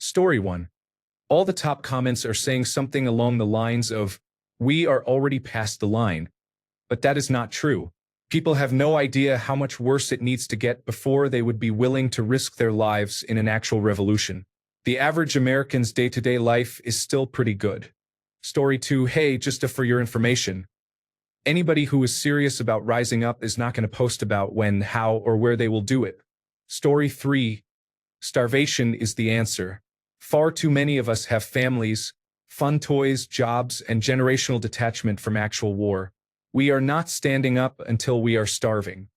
Story 1. All the top comments are saying something along the lines of, "We are already past the line." But that is not true. People have no idea how much worse it needs to get before they would be willing to risk their lives in an actual revolution. The average American's day-to-day life is still pretty good. Story 2. Hey, for your information. Anybody who is serious about rising up is not going to post about when, how, or where they will do it. Story 3. Starvation is the answer. Far too many of us have families, fun toys, jobs, and generational detachment from actual war. We are not standing up until we are starving.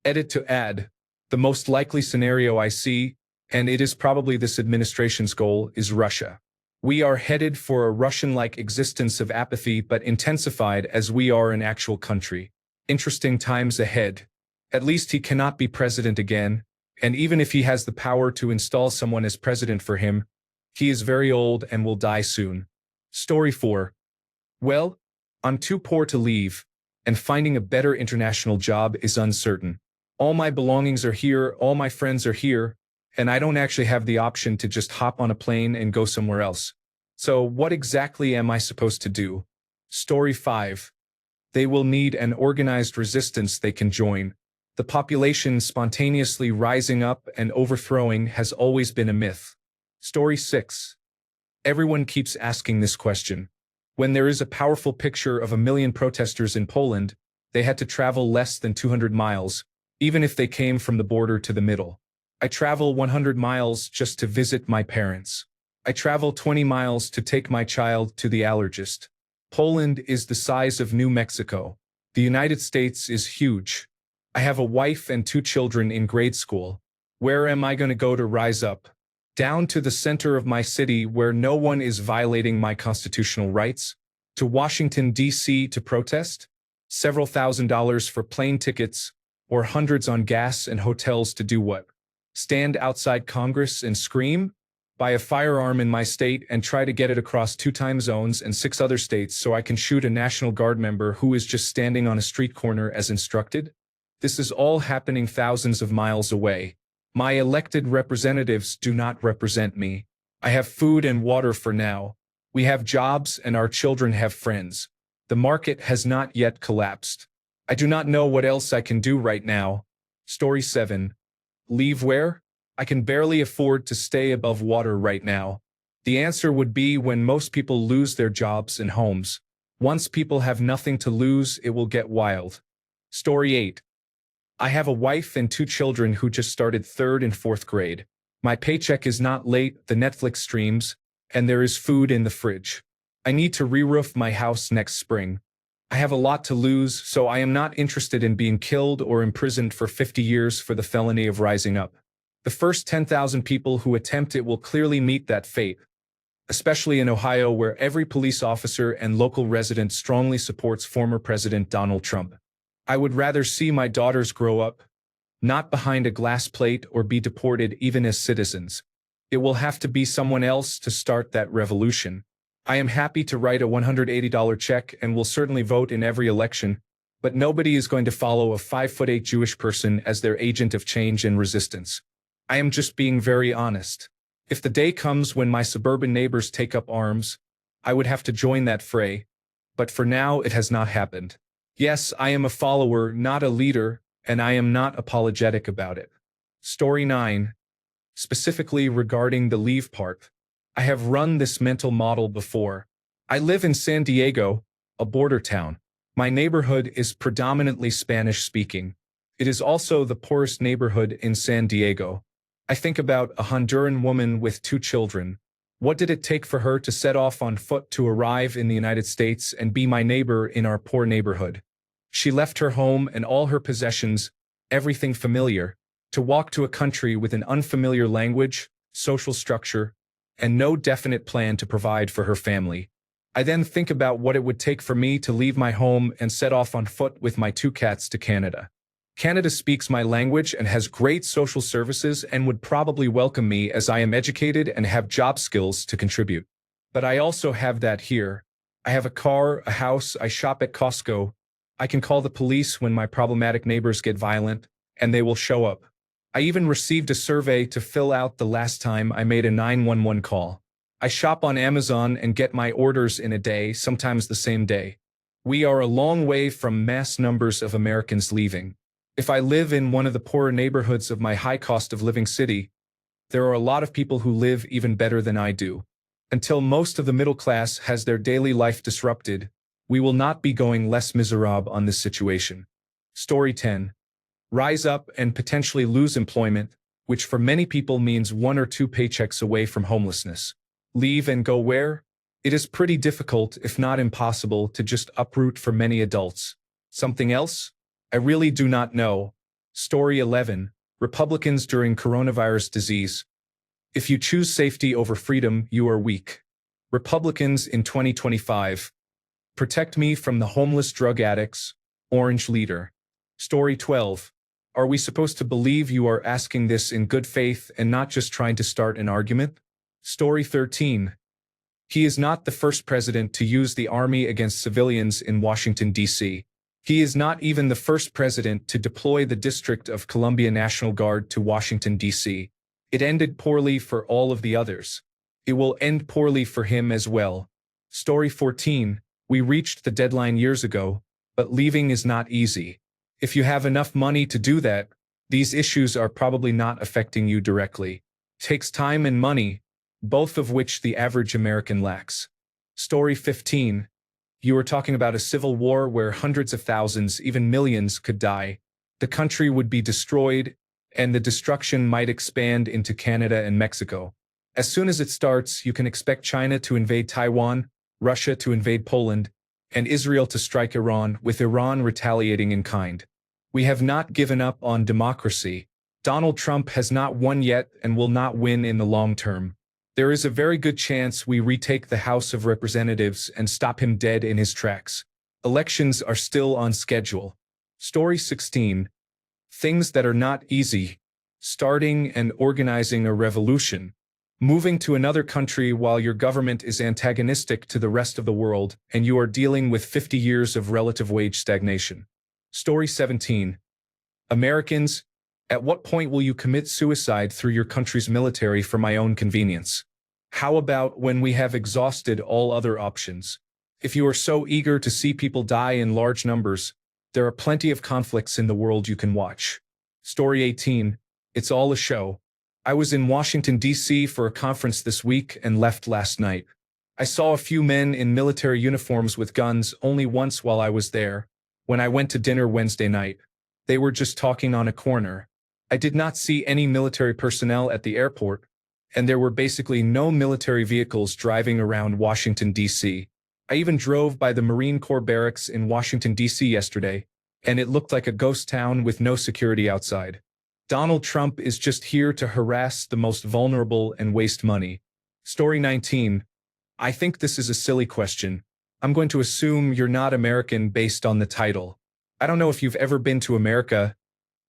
Edit to add, the most likely scenario I see, and it is probably this administration's goal, is Russia. We are headed for a Russian-like existence of apathy but intensified as we are an actual country. Interesting times ahead. At least he cannot be president again, and even if he has the power to install someone as president for him, he is very old and will die soon. Story 4. Well, I'm too poor to leave, and finding a better international job is uncertain. All my belongings are here, all my friends are here, and I don't actually have the option to just hop on a plane and go somewhere else. So what exactly am I supposed to do? Story 5. They will need an organized resistance they can join. The population spontaneously rising up and overthrowing has always been a myth. Story 6. Everyone keeps asking this question. When there is a powerful picture of 1 million protesters in Poland, they had to travel less than 200 miles, even if they came from the border to the middle. I travel 100 miles just to visit my parents. I travel 20 miles to take my child to the allergist. Poland is the size of New Mexico. The United States is huge. I have a wife and 2 children in grade school. Where am I going to go to rise up? Down to the center of my city where no one is violating my constitutional rights? To Washington, D.C. to protest? Several $1,000s for plane tickets, or hundreds on gas and hotels to do what? Stand outside Congress and scream? Buy a firearm in my state and try to get it across 2 time zones and 6 other states so I can shoot a National Guard member who is just standing on a street corner as instructed? This is all happening thousands of miles away. My elected representatives do not represent me. I have food and water for now. We have jobs and our children have friends. The market has not yet collapsed. I do not know what else I can do right now. Story 7. Leave where? I can barely afford to stay above water right now. The answer would be when most people lose their jobs and homes. Once people have nothing to lose, it will get wild. Story 8. I have a wife and 2 children who just started 3rd and 4th grade. My paycheck is not late, the Netflix streams, and there is food in the fridge. I need to re-roof my house next spring. I have a lot to lose, so I am not interested in being killed or imprisoned for 50 years for the felony of rising up. The first 10,000 people who attempt it will clearly meet that fate, especially in Ohio where every police officer and local resident strongly supports former President Donald Trump. I would rather see my daughters grow up, not behind a glass plate or be deported even as citizens. It will have to be someone else to start that revolution. I am happy to write a $180 check and will certainly vote in every election, but nobody is going to follow a 5'8" Jewish person as their agent of change and resistance. I am just being very honest. If the day comes when my suburban neighbors take up arms, I would have to join that fray, but for now it has not happened. Yes, I am a follower, not a leader, and I am not apologetic about it. Story 9. Specifically regarding the leave part. I have run this mental model before. I live in San Diego, a border town. My neighborhood is predominantly Spanish-speaking. It is also the poorest neighborhood in San Diego. I think about a Honduran woman with 2 children. What did it take for her to set off on foot to arrive in the United States and be my neighbor in our poor neighborhood? She left her home and all her possessions, everything familiar, to walk to a country with an unfamiliar language, social structure, and no definite plan to provide for her family. I then think about what it would take for me to leave my home and set off on foot with my 2 cats to Canada. Canada speaks my language and has great social services and would probably welcome me as I am educated and have job skills to contribute. But I also have that here. I have a car, a house, I shop at Costco. I can call the police when my problematic neighbors get violent, and they will show up. I even received a survey to fill out the last time I made a 911 call. I shop on Amazon and get my orders in a day, sometimes the same day. We are a long way from mass numbers of Americans leaving. If I live in one of the poorer neighborhoods of my high cost of living city, there are a lot of people who live even better than I do. Until most of the middle class has their daily life disrupted, we will not be going less miserable on this situation. Story 10. Rise up and potentially lose employment, which for many people means 1 or 2 paychecks away from homelessness. Leave and go where? It is pretty difficult, if not impossible, to just uproot for many adults. Something else? I really do not know. Story 11. Republicans during coronavirus disease. If you choose safety over freedom, you are weak. Republicans in 2025. Protect me from the homeless drug addicts. Orange leader. Story 12. Are we supposed to believe you are asking this in good faith and not just trying to start an argument? Story 13. He is not the first president to use the army against civilians in Washington, D.C. He is not even the first president to deploy the District of Columbia National Guard to Washington, D.C. It ended poorly for all of the others. It will end poorly for him as well. Story 14. We reached the deadline years ago, but leaving is not easy. If you have enough money to do that, these issues are probably not affecting you directly. Takes time and money, both of which the average American lacks. Story 15. You are talking about a civil war where hundreds of thousands, even millions, could die. The country would be destroyed, and the destruction might expand into Canada and Mexico. As soon as it starts, you can expect China to invade Taiwan, Russia to invade Poland, and Israel to strike Iran, with Iran retaliating in kind. We have not given up on democracy. Donald Trump has not won yet and will not win in the long term. There is a very good chance we retake the House of Representatives and stop him dead in his tracks. Elections are still on schedule. Story 16. Things that are not easy. Starting and organizing a revolution. Moving to another country while your government is antagonistic to the rest of the world and you are dealing with 50 years of relative wage stagnation. Story 17. Americans, at what point will you commit suicide through your country's military for my own convenience? How about when we have exhausted all other options? If you are so eager to see people die in large numbers, there are plenty of conflicts in the world you can watch. Story 18. It's all a show. I was in Washington, D.C. for a conference this week and left last night. I saw a few men in military uniforms with guns only once while I was there, when I went to dinner Wednesday night. They were just talking on a corner. I did not see any military personnel at the airport, and there were basically no military vehicles driving around Washington, D.C. I even drove by the Marine Corps barracks in Washington, D.C. yesterday, and it looked like a ghost town with no security outside. Donald Trump is just here to harass the most vulnerable and waste money. Story 19. I think this is a silly question. I'm going to assume you're not American based on the title. I don't know if you've ever been to America,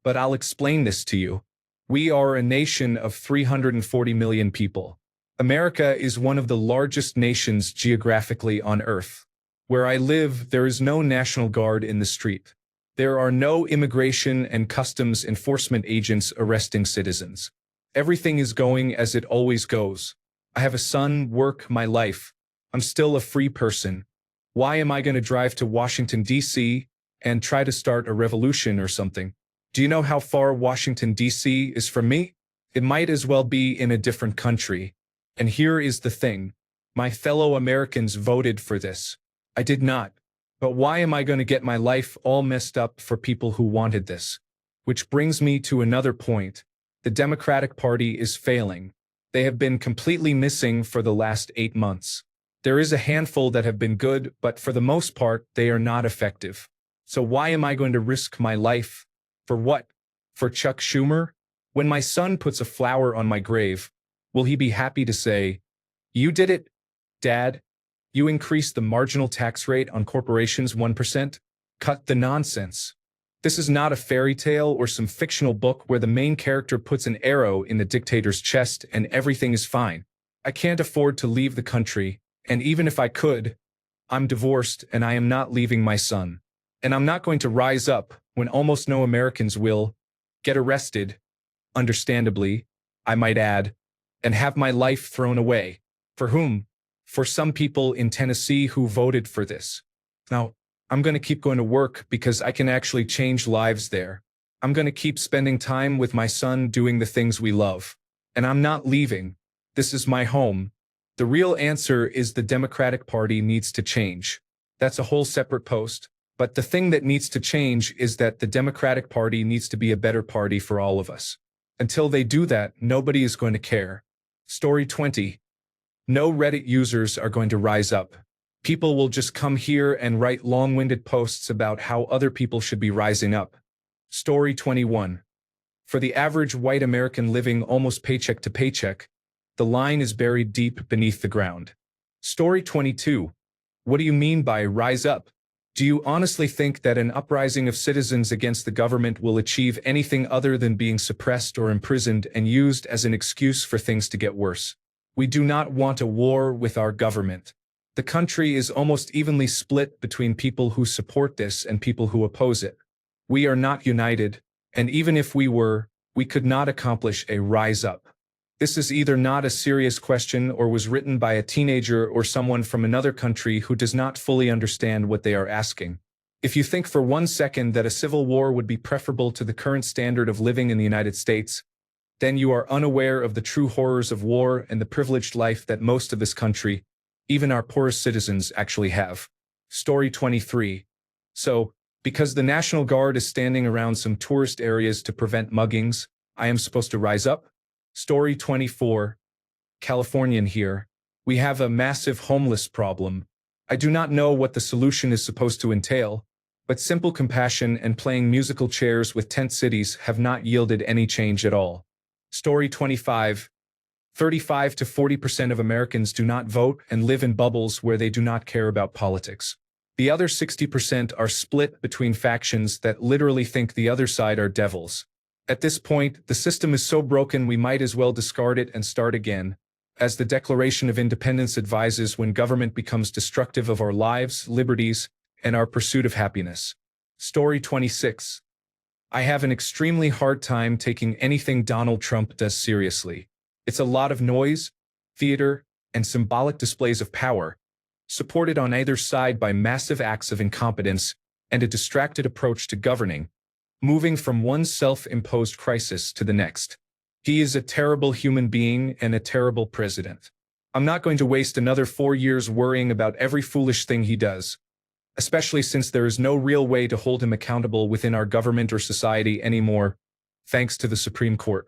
but I'll explain this to you. We are a nation of 340 million people. America is one of the largest nations geographically on Earth. Where I live, there is no National Guard in the street. There are no immigration and customs enforcement agents arresting citizens. Everything is going as it always goes. I have a son, work, my life. I'm still a free person. Why am I going to drive to Washington, D.C. and try to start a revolution or something? Do you know how far Washington, D.C. is from me? It might as well be in a different country. And here is the thing. My fellow Americans voted for this. I did not. But why am I going to get my life all messed up for people who wanted this? Which brings me to another point. The Democratic Party is failing. They have been completely missing for the last 8 months. There is a handful that have been good, but for the most part, they are not effective. So why am I going to risk my life? For what? For Chuck Schumer? When my son puts a flower on my grave, will he be happy to say, "You did it, Dad? You increased the marginal tax rate on corporations 1%? Cut the nonsense." This is not a fairy tale or some fictional book where the main character puts an arrow in the dictator's chest and everything is fine. I can't afford to leave the country, and even if I could, I'm divorced and I am not leaving my son. And I'm not going to rise up when almost no Americans will get arrested understandably, I might add, and have my life thrown away. For whom? For some people in Tennessee who voted for this. Now, I'm going to keep going to work because I can actually change lives there. I'm going to keep spending time with my son doing the things we love. And I'm not leaving. This is my home. The real answer is the Democratic Party needs to change. That's a whole separate post. But the thing that needs to change is that the Democratic Party needs to be a better party for all of us. Until they do that, nobody is going to care. Story 20. No Reddit users are going to rise up. People will just come here and write long-winded posts about how other people should be rising up. Story 21. For the average white American living almost paycheck to paycheck, the line is buried deep beneath the ground. Story 22. What do you mean by rise up? Do you honestly think that an uprising of citizens against the government will achieve anything other than being suppressed or imprisoned and used as an excuse for things to get worse? We do not want a war with our government. The country is almost evenly split between people who support this and people who oppose it. We are not united, and even if we were, we could not accomplish a rise up. This is either not a serious question or was written by a teenager or someone from another country who does not fully understand what they are asking. If you think for 1 second that a civil war would be preferable to the current standard of living in the United States, then you are unaware of the true horrors of war and the privileged life that most of this country, even our poorest citizens, actually have. Story 23. So, because the National Guard is standing around some tourist areas to prevent muggings, I am supposed to rise up? Story 24. Californian here. We have a massive homeless problem. I do not know what the solution is supposed to entail, but simple compassion and playing musical chairs with tent cities have not yielded any change at all. Story 25. 35 to 40% of Americans do not vote and live in bubbles where they do not care about politics. The other 60% are split between factions that literally think the other side are devils. At this point, the system is so broken we might as well discard it and start again. As the Declaration of Independence advises, when government becomes destructive of our lives, liberties, and our pursuit of happiness. Story 26. I have an extremely hard time taking anything Donald Trump does seriously. It's a lot of noise, theater, and symbolic displays of power, supported on either side by massive acts of incompetence and a distracted approach to governing, moving from one self-imposed crisis to the next. He is a terrible human being and a terrible president. I'm not going to waste another 4 years worrying about every foolish thing he does, especially since there is no real way to hold him accountable within our government or society anymore, thanks to the Supreme Court.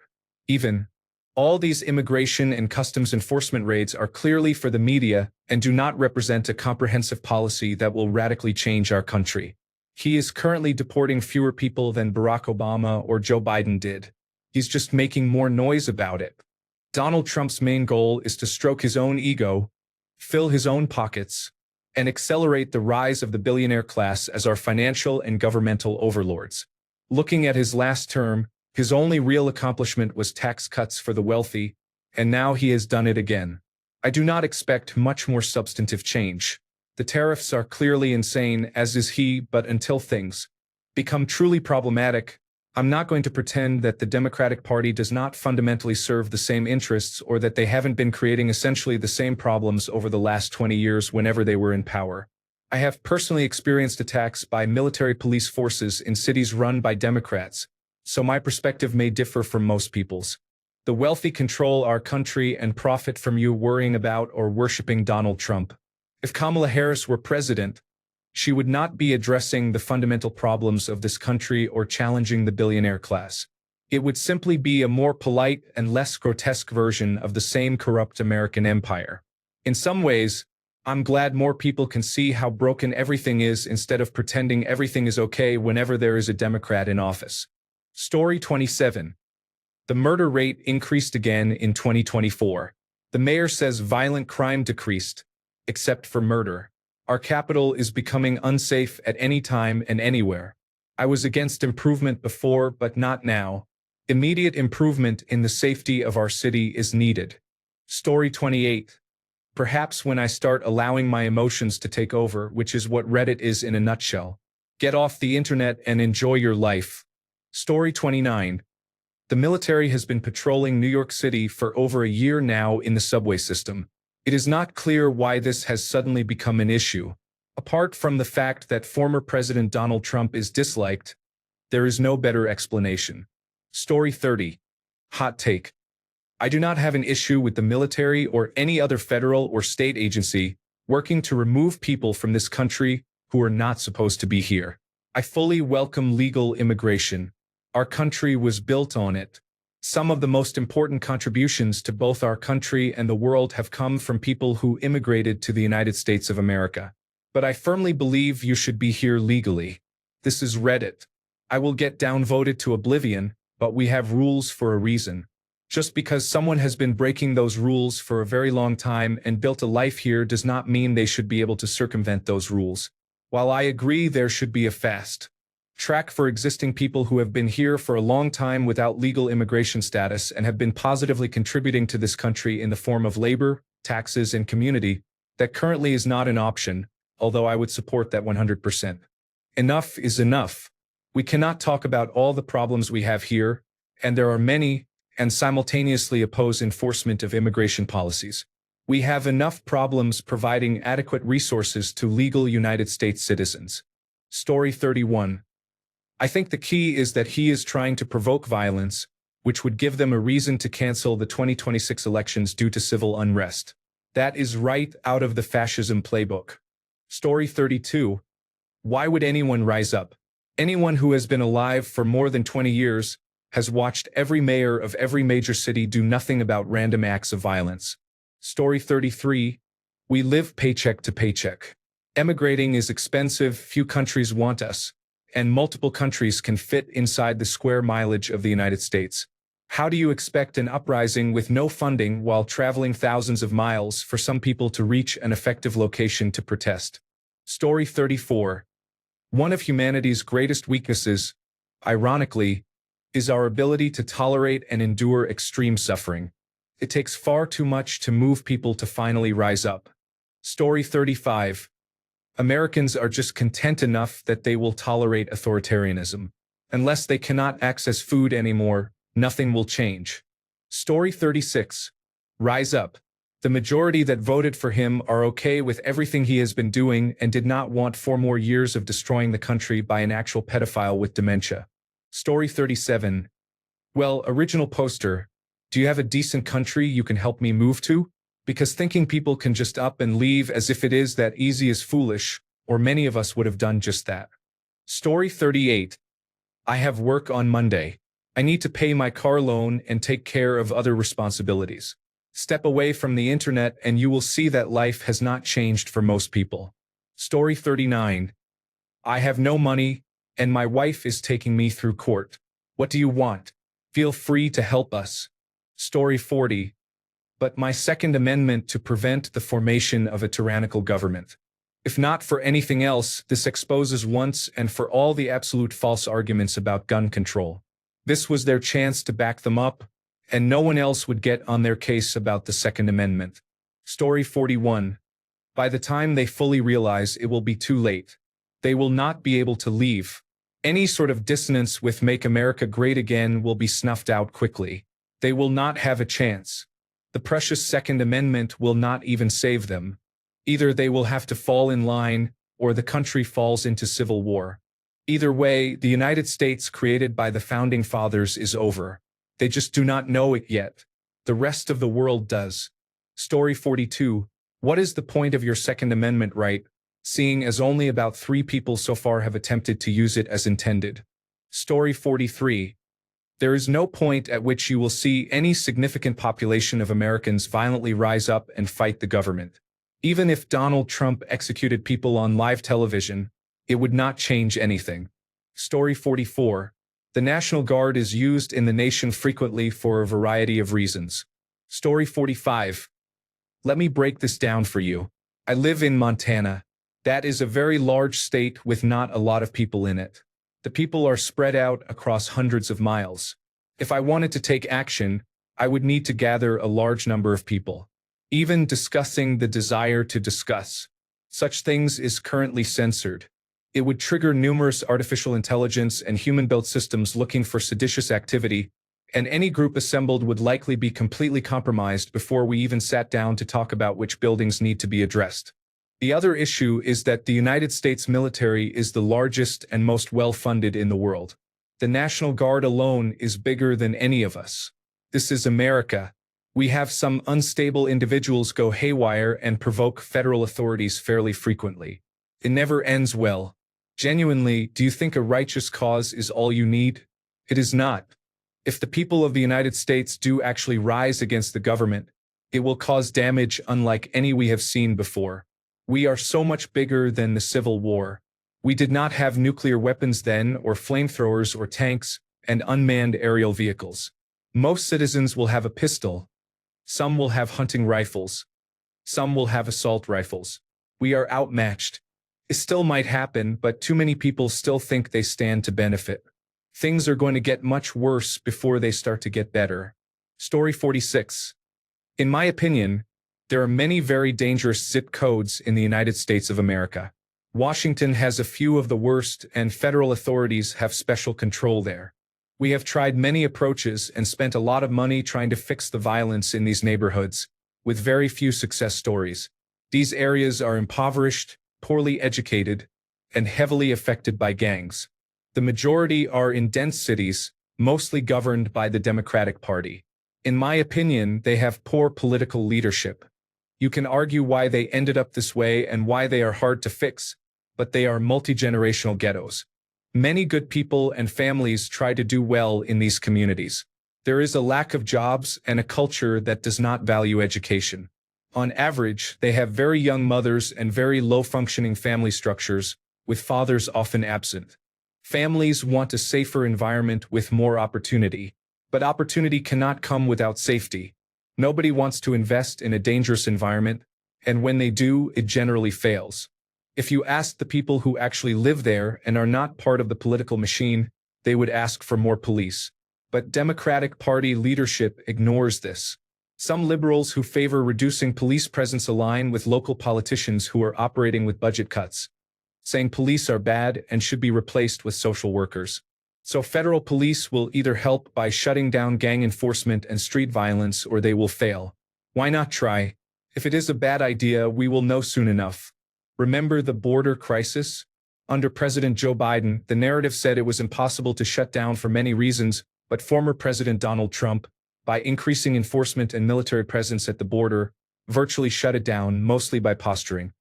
Even, all these immigration and customs enforcement raids are clearly for the media and do not represent a comprehensive policy that will radically change our country. He is currently deporting fewer people than Barack Obama or Joe Biden did. He's just making more noise about it. Donald Trump's main goal is to stroke his own ego, fill his own pockets, and accelerate the rise of the billionaire class as our financial and governmental overlords. Looking at his last term, his only real accomplishment was tax cuts for the wealthy, and now he has done it again. I do not expect much more substantive change. The tariffs are clearly insane, as is he, but until things become truly problematic, I'm not going to pretend that the Democratic Party does not fundamentally serve the same interests or that they haven't been creating essentially the same problems over the last 20 years whenever they were in power. I have personally experienced attacks by military police forces in cities run by Democrats, so my perspective may differ from most people's. The wealthy control our country and profit from you worrying about or worshiping Donald Trump. If Kamala Harris were president, she would not be addressing the fundamental problems of this country or challenging the billionaire class. It would simply be a more polite and less grotesque version of the same corrupt American empire. In some ways, I'm glad more people can see how broken everything is instead of pretending everything is okay whenever there is a Democrat in office. Story 27. The murder rate increased again in 2024. The mayor says violent crime decreased, except for murder. Our capital is becoming unsafe at any time and anywhere. I was against improvement before, but not now. Immediate improvement in the safety of our city is needed. Story 28. Perhaps when I start allowing my emotions to take over, which is what Reddit is in a nutshell. Get off the internet and enjoy your life. Story 29. The military has been patrolling New York City for over a year now in the subway system. It is not clear why this has suddenly become an issue. Apart from the fact that former President Donald Trump is disliked, there is no better explanation. Story 30. Hot take. I do not have an issue with the military or any other federal or state agency working to remove people from this country who are not supposed to be here. I fully welcome legal immigration. Our country was built on it. Some of the most important contributions to both our country and the world have come from people who immigrated to the United States of America. But I firmly believe you should be here legally. This is Reddit. I will get downvoted to oblivion, but we have rules for a reason. Just because someone has been breaking those rules for a very long time and built a life here does not mean they should be able to circumvent those rules. While I agree there should be a fast track for existing people who have been here for a long time without legal immigration status and have been positively contributing to this country in the form of labor, taxes, and community, that currently is not an option, although I would support that 100%. Enough is enough. We cannot talk about all the problems we have here, and there are many, and simultaneously oppose enforcement of immigration policies. We have enough problems providing adequate resources to legal United States citizens. Story 31. I think the key is that he is trying to provoke violence, which would give them a reason to cancel the 2026 elections due to civil unrest. That is right out of the fascism playbook. Story 32. Why would anyone rise up? Anyone who has been alive for more than 20 years has watched every mayor of every major city do nothing about random acts of violence. Story 33. We live paycheck to paycheck. Emigrating is expensive, few countries want us, and multiple countries can fit inside the square mileage of the United States. How do you expect an uprising with no funding while traveling thousands of miles for some people to reach an effective location to protest? Story 34. One of humanity's greatest weaknesses, ironically, is our ability to tolerate and endure extreme suffering. It takes far too much to move people to finally rise up. Story 35. Americans are just content enough that they will tolerate authoritarianism. Unless they cannot access food anymore, nothing will change. Story 36. Rise up. The majority that voted for him are okay with everything he has been doing and did not want 4 more years of destroying the country by an actual pedophile with dementia. Story 37. Well, original poster, do you have a decent country you can help me move to? Because thinking people can just up and leave as if it is that easy is foolish, or many of us would have done just that. Story 38. I have work on Monday. I need to pay my car loan and take care of other responsibilities. Step away from the internet and you will see that life has not changed for most people. Story 39. I have no money, and my wife is taking me through court. What do you want? Feel free to help us. Story 40. But my Second Amendment to prevent the formation of a tyrannical government. If not for anything else, this exposes once and for all the absolute false arguments about gun control. This was their chance to back them up, and no one else would get on their case about the Second Amendment. Story 41. By the time they fully realize it will be too late. They will not be able to leave. Any sort of dissonance with Make America Great Again will be snuffed out quickly. They will not have a chance. The precious Second Amendment will not even save them. Either they will have to fall in line, or the country falls into civil war. Either way, the United States created by the Founding Fathers is over. They just do not know it yet. The rest of the world does. Story 42. What is the point of your Second Amendment right, seeing as only about 3 people so far have attempted to use it as intended? Story 43. There is no point at which you will see any significant population of Americans violently rise up and fight the government. Even if Donald Trump executed people on live television, it would not change anything. Story 44. The National Guard is used in the nation frequently for a variety of reasons. Story 45. Let me break this down for you. I live in Montana. That is a very large state with not a lot of people in it. The people are spread out across hundreds of miles. If I wanted to take action, I would need to gather a large number of people. Even discussing the desire to discuss such things is currently censored. It would trigger numerous artificial intelligence and human-built systems looking for seditious activity, and any group assembled would likely be completely compromised before we even sat down to talk about which buildings need to be addressed. The other issue is that the United States military is the largest and most well-funded in the world. The National Guard alone is bigger than any of us. This is America. We have some unstable individuals go haywire and provoke federal authorities fairly frequently. It never ends well. Genuinely, do you think a righteous cause is all you need? It is not. If the people of the United States do actually rise against the government, it will cause damage unlike any we have seen before. We are so much bigger than the Civil War. We did not have nuclear weapons then, or flamethrowers or tanks, and unmanned aerial vehicles. Most citizens will have a pistol. Some will have hunting rifles. Some will have assault rifles. We are outmatched. It still might happen, but too many people still think they stand to benefit. Things are going to get much worse before they start to get better. Story 46. In my opinion, there are many very dangerous zip codes in the United States of America. Washington has a few of the worst, and federal authorities have special control there. We have tried many approaches and spent a lot of money trying to fix the violence in these neighborhoods, with very few success stories. These areas are impoverished, poorly educated, and heavily affected by gangs. The majority are in dense cities, mostly governed by the Democratic Party. In my opinion, they have poor political leadership. You can argue why they ended up this way and why they are hard to fix, but they are multi-generational ghettos. Many good people and families try to do well in these communities. There is a lack of jobs and a culture that does not value education. On average, they have very young mothers and very low-functioning family structures, with fathers often absent. Families want a safer environment with more opportunity, but opportunity cannot come without safety. Nobody wants to invest in a dangerous environment, and when they do, it generally fails. If you ask the people who actually live there and are not part of the political machine, they would ask for more police. But Democratic Party leadership ignores this. Some liberals who favor reducing police presence align with local politicians who are operating with budget cuts, saying police are bad and should be replaced with social workers. So federal police will either help by shutting down gang enforcement and street violence, or they will fail. Why not try? If it is a bad idea, we will know soon enough. Remember the border crisis? Under President Joe Biden, the narrative said it was impossible to shut down for many reasons, but former President Donald Trump, by increasing enforcement and military presence at the border, virtually shut it down, mostly by posturing.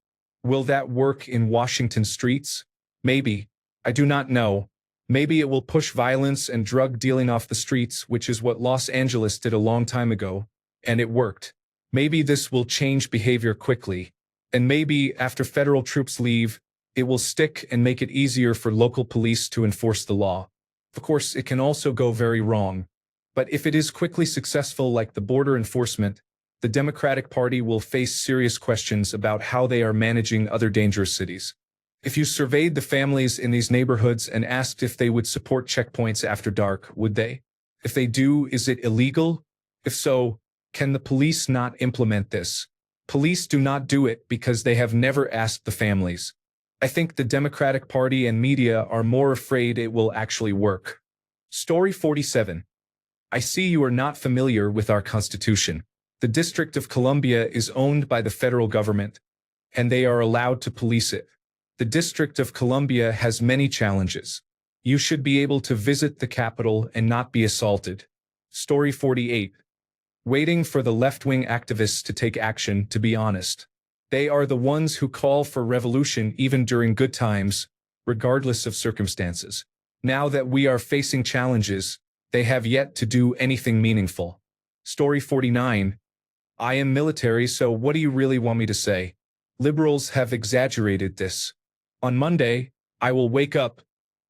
Will that work in Washington streets? Maybe. I do not know. Maybe it will push violence and drug dealing off the streets, which is what Los Angeles did a long time ago, and it worked. Maybe this will change behavior quickly, and maybe after federal troops leave, it will stick and make it easier for local police to enforce the law. Of course, it can also go very wrong. But if it is quickly successful like the border enforcement, the Democratic Party will face serious questions about how they are managing other dangerous cities. If you surveyed the families in these neighborhoods and asked if they would support checkpoints after dark, would they? If they do, is it illegal? If so, can the police not implement this? Police do not do it because they have never asked the families. I think the Democratic Party and media are more afraid it will actually work. Story 47. I see you are not familiar with our Constitution. The District of Columbia is owned by the federal government, and they are allowed to police it. The District of Columbia has many challenges. You should be able to visit the Capitol and not be assaulted. Story 48. Waiting for the left-wing activists to take action, to be honest. They are the ones who call for revolution even during good times, regardless of circumstances. Now that we are facing challenges, they have yet to do anything meaningful. Story 49. I am military, so what do you really want me to say? Liberals have exaggerated this. On Monday, I will wake up,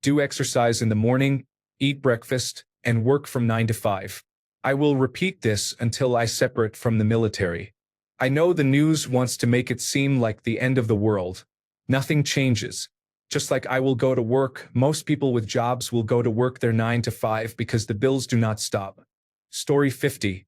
do exercise in the morning, eat breakfast, and work from 9 to 5. I will repeat this until I separate from the military. I know the news wants to make it seem like the end of the world. Nothing changes. Just like I will go to work, most people with jobs will go to work their 9 to 5 because the bills do not stop. Story 50.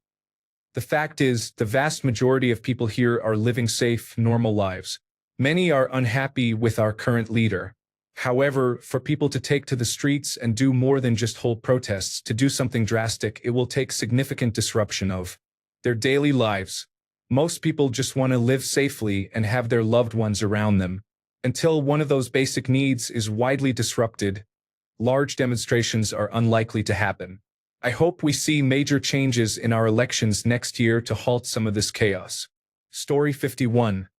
The fact is, the vast majority of people here are living safe, normal lives. Many are unhappy with our current leader. However, for people to take to the streets and do more than just hold protests, to do something drastic, it will take significant disruption of their daily lives. Most people just want to live safely and have their loved ones around them. Until one of those basic needs is widely disrupted, large demonstrations are unlikely to happen. I hope we see major changes in our elections next year to halt some of this chaos. Story 51.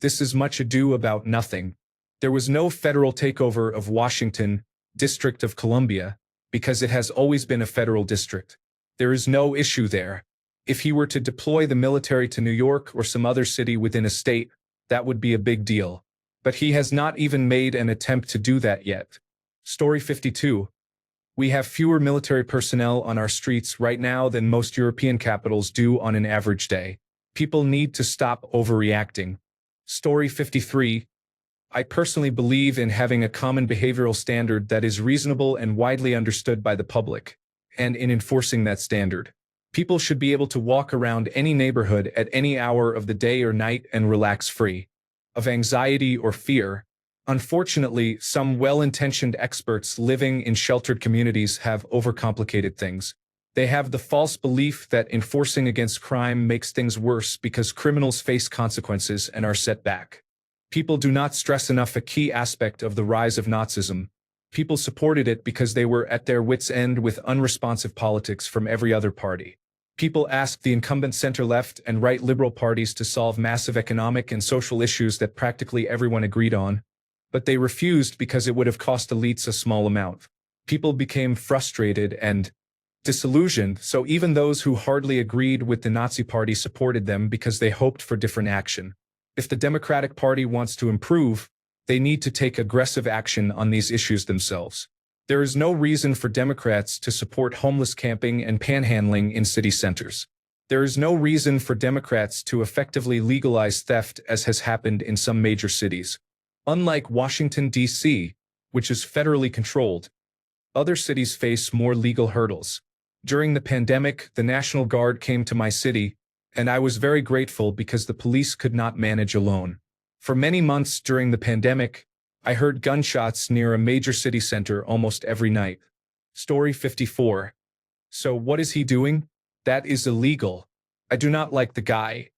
This is much ado about nothing. There was no federal takeover of Washington, District of Columbia, because it has always been a federal district. There is no issue there. If he were to deploy the military to New York or some other city within a state, that would be a big deal. But he has not even made an attempt to do that yet. Story 52. We have fewer military personnel on our streets right now than most European capitals do on an average day. People need to stop overreacting. Story 53. I personally believe in having a common behavioral standard that is reasonable and widely understood by the public, and in enforcing that standard. People should be able to walk around any neighborhood at any hour of the day or night and relax free of anxiety or fear. Unfortunately, some well-intentioned experts living in sheltered communities have overcomplicated things. They have the false belief that enforcing against crime makes things worse because criminals face consequences and are set back. People do not stress enough a key aspect of the rise of Nazism. People supported it because they were at their wits' end with unresponsive politics from every other party. People asked the incumbent center-left and right liberal parties to solve massive economic and social issues that practically everyone agreed on, but they refused because it would have cost elites a small amount. People became frustrated and disillusioned, so even those who hardly agreed with the Nazi Party supported them because they hoped for different action. If the Democratic Party wants to improve, they need to take aggressive action on these issues themselves. There is no reason for Democrats to support homeless camping and panhandling in city centers. There is no reason for Democrats to effectively legalize theft as has happened in some major cities. Unlike Washington, D.C., which is federally controlled, other cities face more legal hurdles. During the pandemic, the National Guard came to my city, and I was very grateful because the police could not manage alone. For many months during the pandemic, I heard gunshots near a major city center almost every night. Story 54. So what is he doing? That is illegal. I do not like the guy.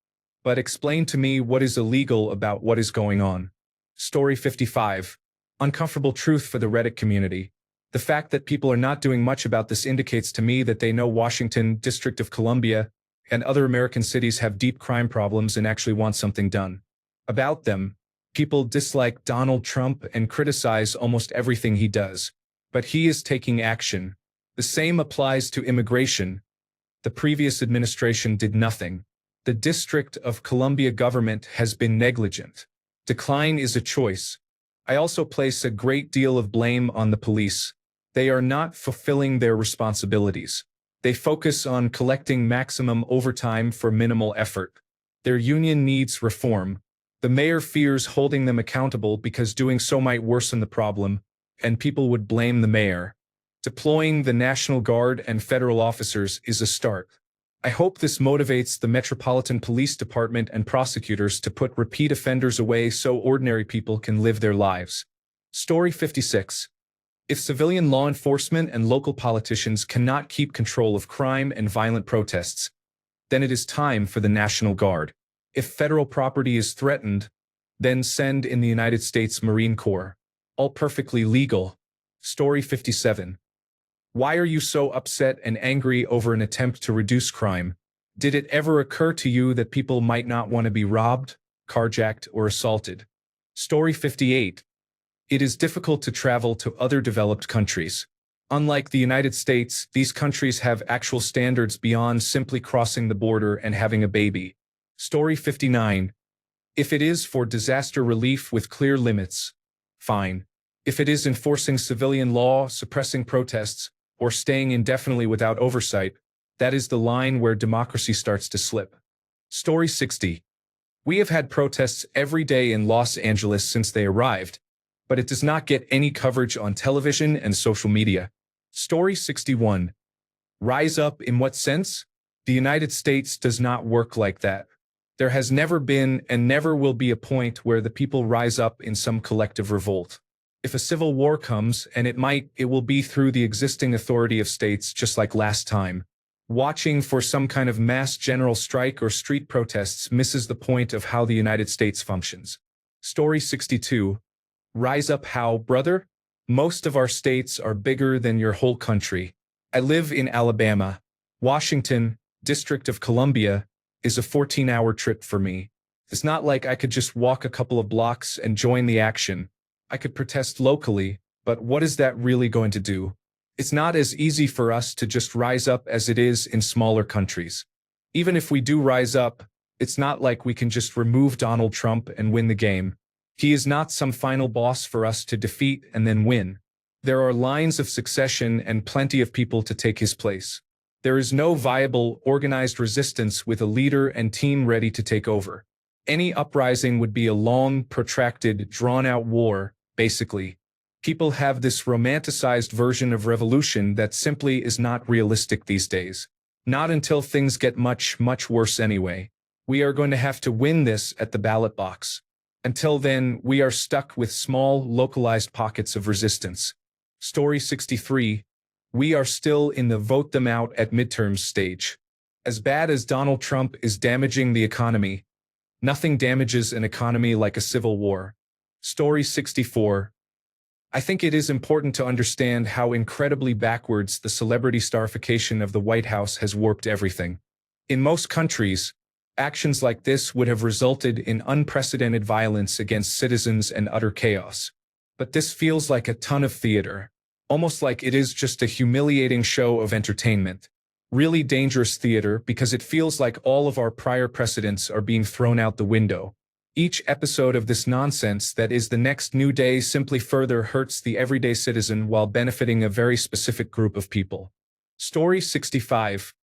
But explain to me what is illegal about what is going on. Story 55. Uncomfortable truth for the Reddit community. The fact that people are not doing much about this indicates to me that they know Washington, District of Columbia, and other American cities have deep crime problems and actually want something done about them. People dislike Donald Trump and criticize almost everything he does. But he is taking action. The same applies to immigration. The previous administration did nothing. The District of Columbia government has been negligent. Decline is a choice. I also place a great deal of blame on the police. They are not fulfilling their responsibilities. They focus on collecting maximum overtime for minimal effort. Their union needs reform. The mayor fears holding them accountable because doing so might worsen the problem, and people would blame the mayor. Deploying the National Guard and federal officers is a start. I hope this motivates the Metropolitan Police Department and prosecutors to put repeat offenders away so ordinary people can live their lives. Story 56. If civilian law enforcement and local politicians cannot keep control of crime and violent protests, then it is time for the National Guard. If federal property is threatened, then send in the United States Marine Corps. All perfectly legal. Story 57. Why are you so upset and angry over an attempt to reduce crime? Did it ever occur to you that people might not want to be robbed, carjacked, or assaulted? Story 58. It is difficult to travel to other developed countries. Unlike the United States, these countries have actual standards beyond simply crossing the border and having a baby. Story 59. If it is for disaster relief with clear limits, fine. If it is enforcing civilian law, suppressing protests, or staying indefinitely without oversight, that is the line where democracy starts to slip. Story 60. We have had protests every day in Los Angeles since they arrived, but it does not get any coverage on television and social media. Story 61. Rise up in what sense? The United States does not work like that. There has never been and never will be a point where the people rise up in some collective revolt. If a civil war comes, and it will be through the existing authority of states just like last time. Watching for some kind of mass general strike or street protests misses the point of how the United States functions. Story 62. Rise up how, brother? Most of our states are bigger than your whole country. I live in Alabama. Washington, District of Columbia, is a 14-hour trip for me. It's not like I could just walk a couple of blocks and join the action. I could protest locally, but what is that really going to do? It's not as easy for us to just rise up as it is in smaller countries. Even if we do rise up, it's not like we can just remove Donald Trump and win the game. He is not some final boss for us to defeat and then win. There are lines of succession and plenty of people to take his place. There is no viable, organized resistance with a leader and team ready to take over. Any uprising would be a long, protracted, drawn-out war, basically. People have this romanticized version of revolution that simply is not realistic these days. Not until things get much, much worse anyway. We are going to have to win this at the ballot box. Until then, we are stuck with small, localized pockets of resistance. Story 63. We are still in the vote them out at midterms stage. As bad as Donald Trump is damaging the economy, nothing damages an economy like a civil war. Story 64. I think it is important to understand how incredibly backwards the celebrity starification of the White House has warped everything. In most countries, actions like this would have resulted in unprecedented violence against citizens and utter chaos. But this feels like a ton of theater, almost like it is just a humiliating show of entertainment. Really dangerous theater because it feels like all of our prior precedents are being thrown out the window. Each episode of this nonsense that is the next new day simply further hurts the everyday citizen while benefiting a very specific group of people. Story 65.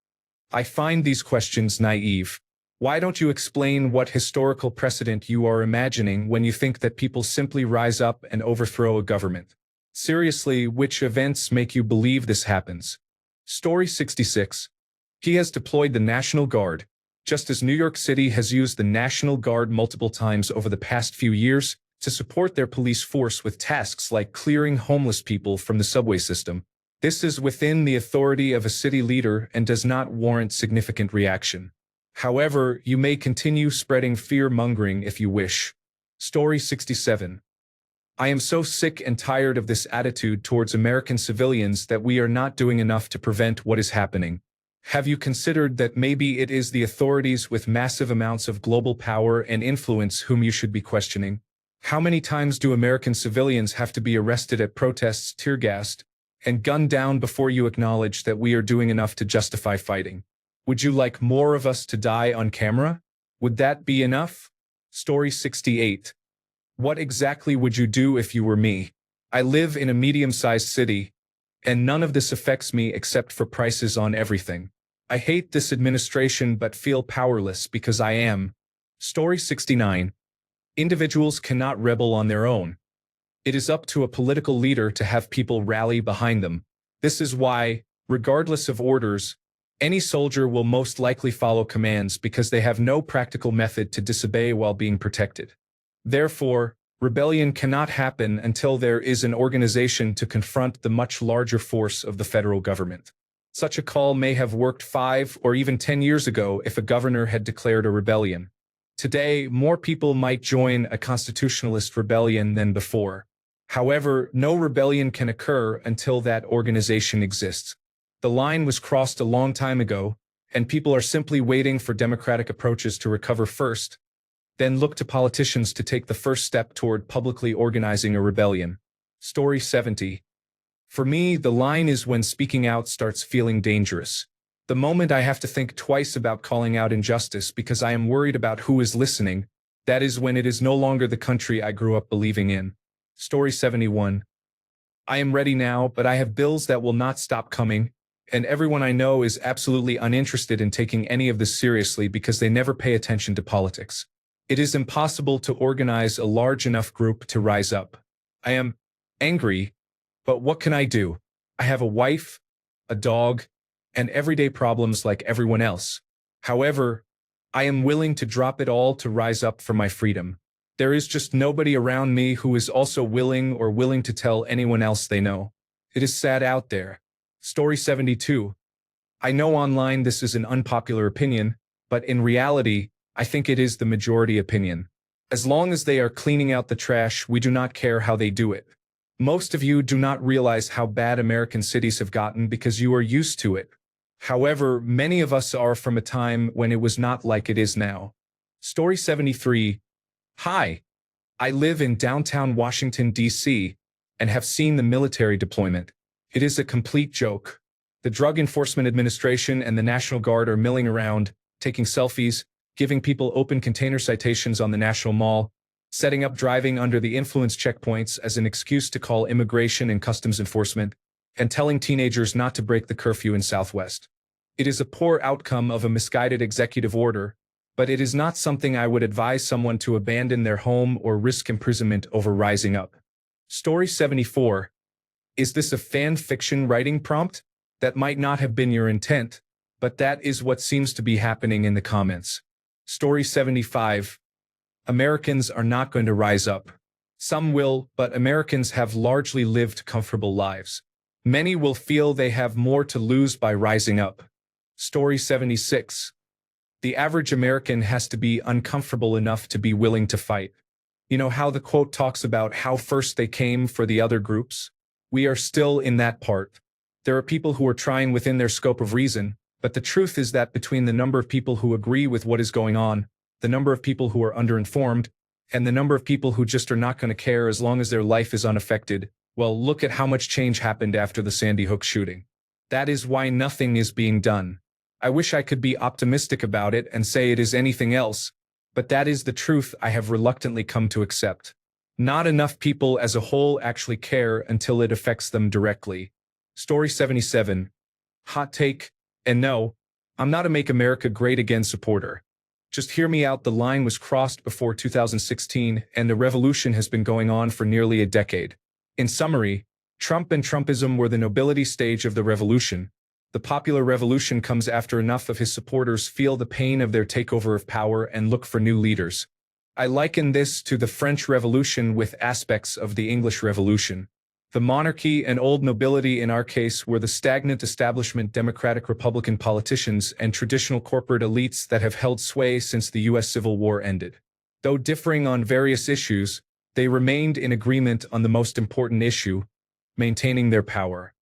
I find these questions naive. Why don't you explain what historical precedent you are imagining when you think that people simply rise up and overthrow a government? Seriously, which events make you believe this happens? Story 66. He has deployed the National Guard. Just as New York City has used the National Guard multiple times over the past few years to support their police force with tasks like clearing homeless people from the subway system, this is within the authority of a city leader and does not warrant significant reaction. However, you may continue spreading fear-mongering if you wish. Story 67. I am so sick and tired of this attitude towards American civilians that we are not doing enough to prevent what is happening. Have you considered that maybe it is the authorities with massive amounts of global power and influence whom you should be questioning? How many times do American civilians have to be arrested at protests, tear-gassed, and gunned down before you acknowledge that we are doing enough to justify fighting? Would you like more of us to die on camera? Would that be enough? Story 68. What exactly would you do if you were me? I live in a medium-sized city, and none of this affects me except for prices on everything. I hate this administration but feel powerless because I am. Story 69. Individuals cannot rebel on their own. It is up to a political leader to have people rally behind them. This is why, regardless of orders, any soldier will most likely follow commands because they have no practical method to disobey while being protected. Therefore, rebellion cannot happen until there is an organization to confront the much larger force of the federal government. Such a call may have worked 5 or even 10 years ago if a governor had declared a rebellion. Today, more people might join a constitutionalist rebellion than before. However, no rebellion can occur until that organization exists. The line was crossed a long time ago, and people are simply waiting for democratic approaches to recover first, then look to politicians to take the first step toward publicly organizing a rebellion. Story 70. For me, the line is when speaking out starts feeling dangerous. The moment I have to think twice about calling out injustice because I am worried about who is listening, that is when it is no longer the country I grew up believing in. Story 71. I am ready now, but I have bills that will not stop coming, and everyone I know is absolutely uninterested in taking any of this seriously because they never pay attention to politics. It is impossible to organize a large enough group to rise up. I am angry, but what can I do? I have a wife, a dog, and everyday problems like everyone else. However, I am willing to drop it all to rise up for my freedom. There is just nobody around me who is also willing to tell anyone else they know. It is sad out there. Story 72. I know online this is an unpopular opinion, but in reality, I think it is the majority opinion. As long as they are cleaning out the trash, we do not care how they do it. Most of you do not realize how bad American cities have gotten because you are used to it. However, many of us are from a time when it was not like it is now. Story 73. Hi. I live in downtown Washington, D.C., and have seen the military deployment. It is a complete joke. The Drug Enforcement Administration and the National Guard are milling around, taking selfies, giving people open container citations on the National Mall, setting up driving under the influence checkpoints as an excuse to call immigration and customs enforcement, and telling teenagers not to break the curfew in Southwest. It is a poor outcome of a misguided executive order, but it is not something I would advise someone to abandon their home or risk imprisonment over rising up. Story 74. Is this a fan fiction writing prompt? That might not have been your intent, but that is what seems to be happening in the comments. Story 75. Americans are not going to rise up. Some will, but Americans have largely lived comfortable lives. Many will feel they have more to lose by rising up. Story 76. The average American has to be uncomfortable enough to be willing to fight. You know how the quote talks about how first they came for the other groups? We are still in that part. There are people who are trying within their scope of reason, but the truth is that between the number of people who agree with what is going on, the number of people who are underinformed, and the number of people who just are not going to care as long as their life is unaffected, well, look at how much change happened after the Sandy Hook shooting. That is why nothing is being done. I wish I could be optimistic about it and say it is anything else, but that is the truth I have reluctantly come to accept. Not enough people as a whole actually care until it affects them directly. Story 77. Hot take, and no, I'm not a Make America Great Again supporter. Just hear me out, the line was crossed before 2016, and the revolution has been going on for nearly a decade. In summary, Trump and Trumpism were the nobility stage of the revolution. The popular revolution comes after enough of his supporters feel the pain of their takeover of power and look for new leaders. I liken this to the French Revolution with aspects of the English Revolution. The monarchy and old nobility in our case were the stagnant establishment Democratic Republican politicians and traditional corporate elites that have held sway since the U.S. Civil War ended. Though differing on various issues, they remained in agreement on the most important issue, maintaining their power.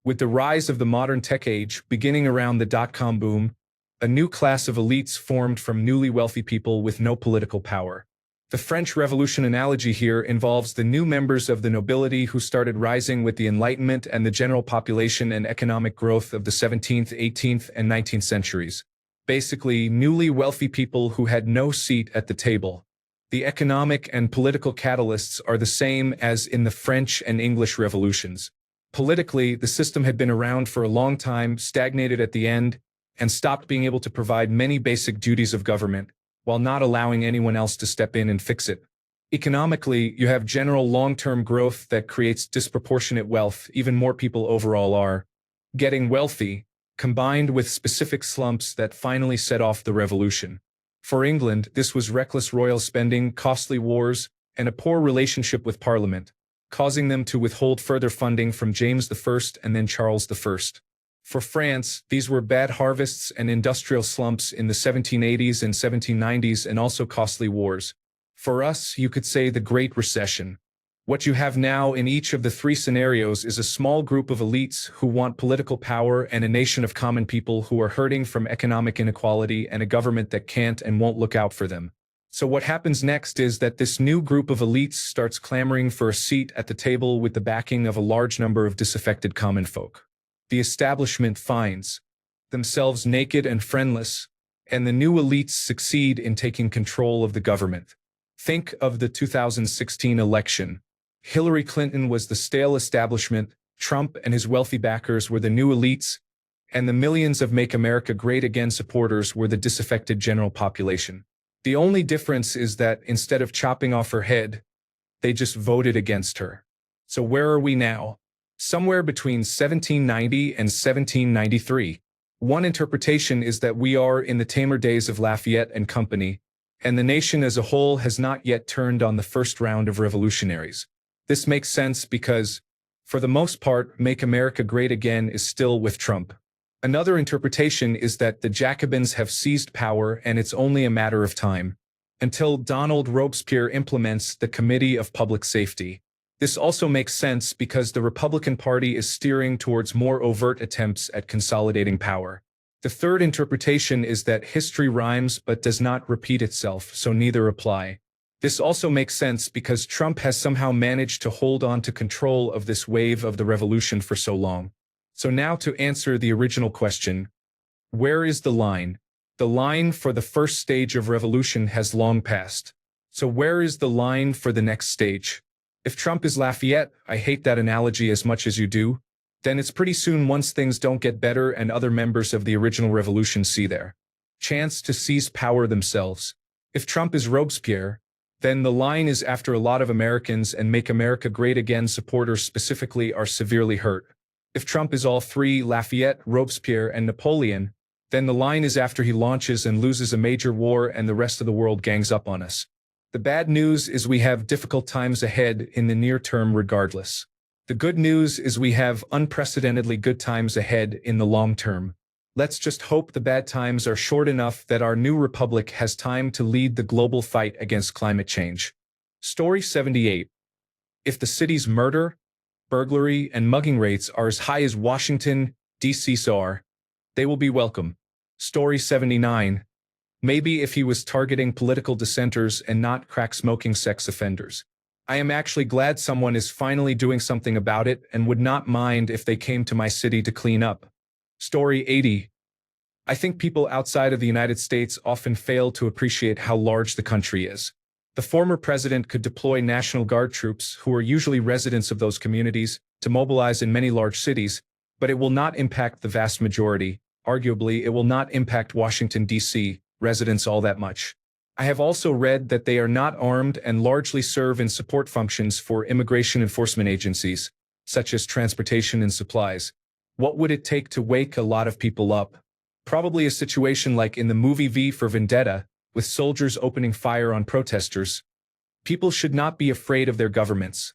With the rise of the modern tech age, beginning around the dot-com boom, a new class of elites formed from newly wealthy people with no political power. The French Revolution analogy here involves the new members of the nobility who started rising with the Enlightenment and the general population and economic growth of the 17th, 18th, and 19th centuries. Basically, newly wealthy people who had no seat at the table. The economic and political catalysts are the same as in the French and English revolutions. Politically, the system had been around for a long time, stagnated at the end, and stopped being able to provide many basic duties of government, while not allowing anyone else to step in and fix it. Economically, you have general long-term growth that creates disproportionate wealth. Even more people overall are getting wealthy, combined with specific slumps that finally set off the revolution. For England, this was reckless royal spending, costly wars, and a poor relationship with Parliament, causing them to withhold further funding from James I and then Charles I. For France, these were bad harvests and industrial slumps in the 1780s and 1790s and also costly wars. For us, you could say the Great Recession. What you have now in each of the three scenarios is a small group of elites who want political power and a nation of common people who are hurting from economic inequality and a government that can't and won't look out for them. So what happens next is that this new group of elites starts clamoring for a seat at the table with the backing of a large number of disaffected common folk. The establishment finds themselves naked and friendless, and the new elites succeed in taking control of the government. Think of the 2016 election. Hillary Clinton was the stale establishment, Trump and his wealthy backers were the new elites, and the millions of Make America Great Again supporters were the disaffected general population. The only difference is that instead of chopping off her head, they just voted against her. So where are we now? Somewhere between 1790 and 1793. One interpretation is that we are in the tamer days of Lafayette and Company, and the nation as a whole has not yet turned on the first round of revolutionaries. This makes sense because, for the most part, Make America Great Again is still with Trump. Another interpretation is that the Jacobins have seized power and it's only a matter of time until Donald Robespierre implements the Committee of Public Safety. This also makes sense because the Republican Party is steering towards more overt attempts at consolidating power. The third interpretation is that history rhymes but does not repeat itself, so neither apply. This also makes sense because Trump has somehow managed to hold on to control of this wave of the revolution for so long. So now to answer the original question, where is the line? The line for the first stage of revolution has long passed. So where is the line for the next stage? If Trump is Lafayette, I hate that analogy as much as you do, then it's pretty soon once things don't get better and other members of the original revolution see their chance to seize power themselves. If Trump is Robespierre, then the line is after a lot of Americans and Make America Great Again supporters specifically are severely hurt. If Trump is all three, Lafayette, Robespierre, and Napoleon, then the line is after he launches and loses a major war and the rest of the world gangs up on us. The bad news is we have difficult times ahead in the near term regardless. The good news is we have unprecedentedly good times ahead in the long term. Let's just hope the bad times are short enough that our new republic has time to lead the global fight against climate change. Story 78. If the city's murder, burglary, and mugging rates are as high as Washington, D.C. are, they will be welcome. Story 79. Maybe if he was targeting political dissenters and not crack-smoking sex offenders. I am actually glad someone is finally doing something about it and would not mind if they came to my city to clean up. Story 80. I think people outside of the United States often fail to appreciate how large the country is. The former president could deploy National Guard troops, who are usually residents of those communities, to mobilize in many large cities, but it will not impact the vast majority. Arguably, it will not impact Washington, D.C. residents all that much. I have also read that they are not armed and largely serve in support functions for immigration enforcement agencies, such as transportation and supplies. What would it take to wake a lot of people up? Probably a situation like in the movie V for Vendetta, with soldiers opening fire on protesters. People should not be afraid of their governments.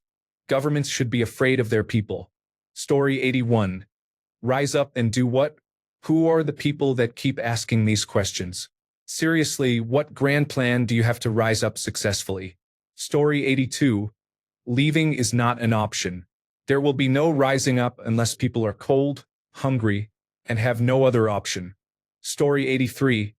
Governments should be afraid of their people. Story 81. Rise up and do what? Who are the people that keep asking these questions? Seriously, what grand plan do you have to rise up successfully? Story 82. Leaving is not an option. There will be no rising up unless people are cold, hungry, and have no other option. Story 83.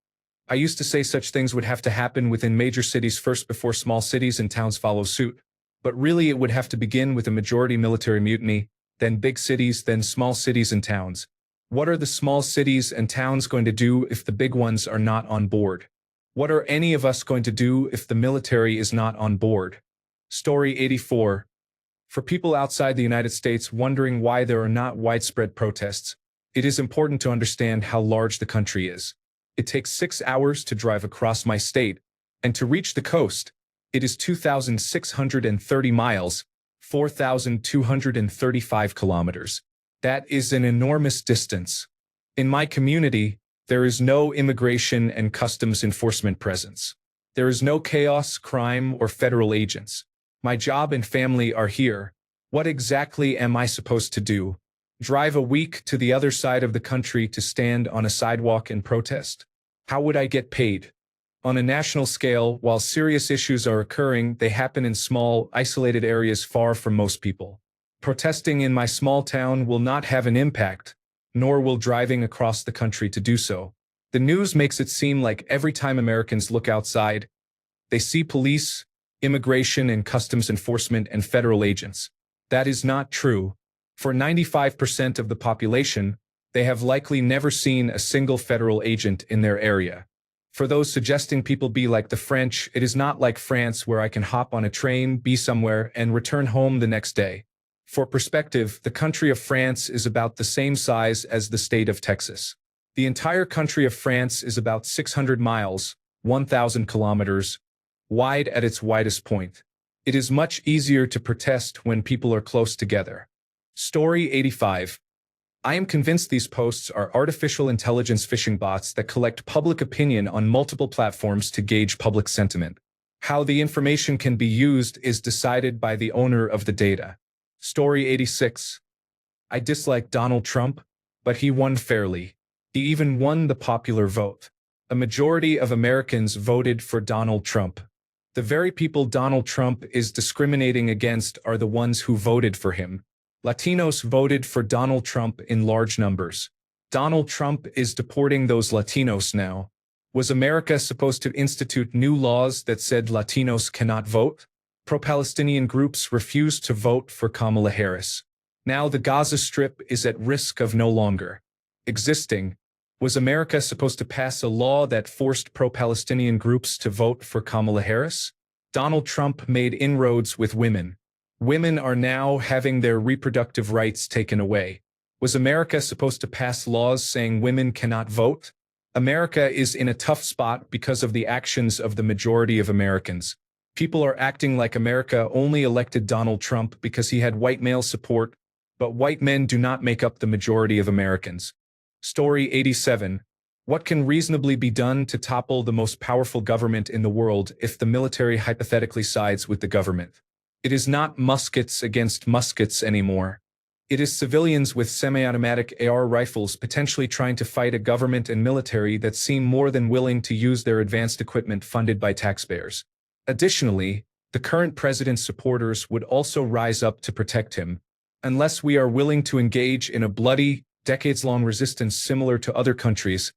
I used to say such things would have to happen within major cities first before small cities and towns follow suit. But really it would have to begin with a majority military mutiny, then big cities, then small cities and towns. What are the small cities and towns going to do if the big ones are not on board? What are any of us going to do if the military is not on board? Story 84. For people outside the United States wondering why there are not widespread protests, it is important to understand how large the country is. It takes 6 hours to drive across my state, and to reach the coast, it is 2,630 miles, 4,235 kilometers. That is an enormous distance. In my community, there is no immigration and customs enforcement presence. There is no chaos, crime, or federal agents. My job and family are here. What exactly am I supposed to do? Drive a week to the other side of the country to stand on a sidewalk and protest? How would I get paid? On a national scale, while serious issues are occurring, they happen in small, isolated areas far from most people. Protesting in my small town will not have an impact, nor will driving across the country to do so. The news makes it seem like every time Americans look outside, they see police, immigration and customs enforcement and federal agents. That is not true. For 95% of the population, they have likely never seen a single federal agent in their area. For those suggesting people be like the French, it is not like France where I can hop on a train, be somewhere, and return home the next day. For perspective, the country of France is about the same size as the state of Texas. The entire country of France is about 600 miles, 1,000 kilometers, wide at its widest point. It is much easier to protest when people are close together. Story 85. I am convinced these posts are artificial intelligence phishing bots that collect public opinion on multiple platforms to gauge public sentiment. How the information can be used is decided by the owner of the data. Story 86. I dislike Donald Trump, but he won fairly. He even won the popular vote. A majority of Americans voted for Donald Trump. The very people Donald Trump is discriminating against are the ones who voted for him. Latinos voted for Donald Trump in large numbers. Donald Trump is deporting those Latinos now. Was America supposed to institute new laws that said Latinos cannot vote? Pro-Palestinian groups refused to vote for Kamala Harris. Now the Gaza Strip is at risk of no longer existing. Was America supposed to pass a law that forced pro-Palestinian groups to vote for Kamala Harris? Donald Trump made inroads with women. Women are now having their reproductive rights taken away. Was America supposed to pass laws saying women cannot vote? America is in a tough spot because of the actions of the majority of Americans. People are acting like America only elected Donald Trump because he had white male support, but white men do not make up the majority of Americans. Story 87. What can reasonably be done to topple the most powerful government in the world if the military hypothetically sides with the government? It is not muskets against muskets anymore. It is civilians with semi-automatic AR rifles potentially trying to fight a government and military that seem more than willing to use their advanced equipment funded by taxpayers. Additionally, the current president's supporters would also rise up to protect him. Unless we are willing to engage in a bloody, decades-long resistance similar to other countries,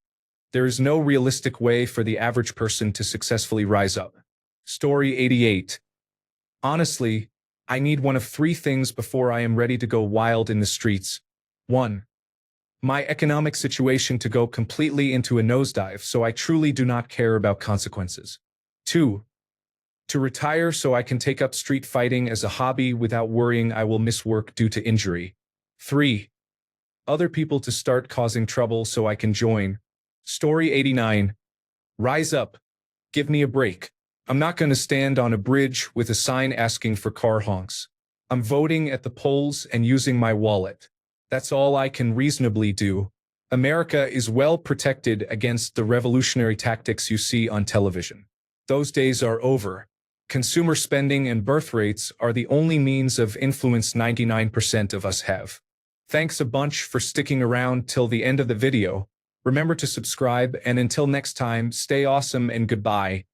there is no realistic way for the average person to successfully rise up. Story 88. Honestly, I need one of three things before I am ready to go wild in the streets. 1. My economic situation to go completely into a nosedive so I truly do not care about consequences. 2. To retire so I can take up street fighting as a hobby without worrying I will miss work due to injury. 3. Other people to start causing trouble so I can join. Story 89. Rise up. Give me a break. I'm not going to stand on a bridge with a sign asking for car honks. I'm voting at the polls and using my wallet. That's all I can reasonably do. America is well protected against the revolutionary tactics you see on television. Those days are over. Consumer spending and birth rates are the only means of influence 99% of us have. Thanks a bunch for sticking around till the end of the video. Remember to subscribe, and until next time, stay awesome and goodbye.